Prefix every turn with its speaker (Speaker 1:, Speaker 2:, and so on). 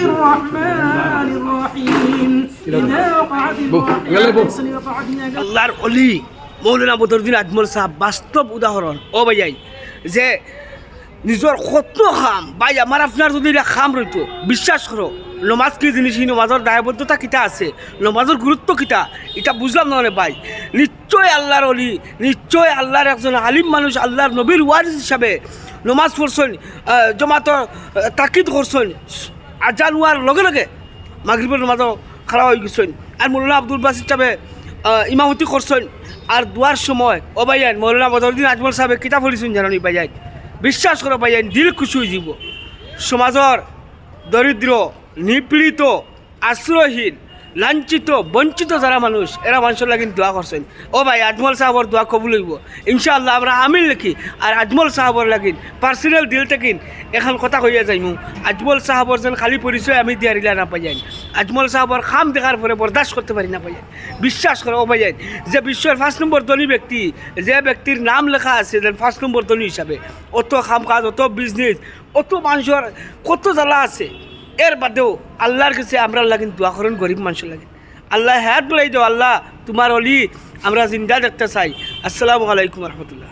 Speaker 1: الرحمن الرحيم إذا وقعت الواقعة আল্লাহর ওলি মৌলানা বদরুদ্দিন আজমল সাহেব বাস্তব উদাহরণ। ও ভাই যে নিজের কত খাম ভাই, আমার আপনার যদি এটা খাম রইতো, বিশ্বাস করো নমাজ কি জিনিস, নমাজের দায়বদ্ধতা কিতা আছে, নমাজের গুরুত্ব কিতা, এটা বুঝলাম না ভাই। নিশ্চয় আল্লাহর অলি, নিশ্চয় আল্লাহর একজন আলিম মানুষ, আল্লাহর নবীর ওয়ারিস হিসাবে নমাজ পড়ছেন, জমাতর তাকিদ করছেন, আজান হওয়ার লগে লগে মাগরিবের নমাজও খাড়া হয়ে গেছেন। আর মৌলানা আব্দুল বাসির সাহেবে ইমামতি করছেন। আর দুয়ার সময় ও ভাইয়ান মৌলানা বদরুদ্দিন আজমল সাহেবে কিতাব পড়িছেন জানি ভাইয়ান, বিশ্বাস করো ভাইয়ান দিল খুশি হয়ে যাব। সমাজের দরিদ্র, নিপীড়িত, আশ্রয়হীন, লাঞ্ছিত, বঞ্চিত যারা মানুষ, এরা মানুষের লাগিন দোয়া করছেন। ও ভাই আজমল সাহেবর দোয়া কবুল হইব ইনশাআল্লাহ। আমরা আমিন লিখি আর আজমল সাহেবর লাগিন পার্সোনাল দিল থাকিন এখন কথা কইয়া যাইমু। আজমল সাহেবর যেন খালি পরিচয় আমি দিয়ারিলা না পাই যাই, আজমল সাহেবর খাম দেখার পরে বরদাস্ত করতে পারি না পাই যাই। বিশ্বাস করো ও ভাই যে বিশ্বের 5 নম্বর ধনী ব্যক্তি, যে ব্যক্তির নাম লেখা আছে যে 5 নম্বর ধনী হিসাবে, অত খাম কাজ, অত বিজনেস, অত মানুষের কত জ্বালা আছে, এর বাদেও আল্লাহর কাছে আমরা লাগিন দোয়া করেন গরিব মানুষের লাগে। আল্লাহ হায়াত বলাই দাও, আল্লাহ তোমার অলি আমরা জিন্দা দেখতে চাই। আসসালামু আলাইকুম রহমতুল্লাহ।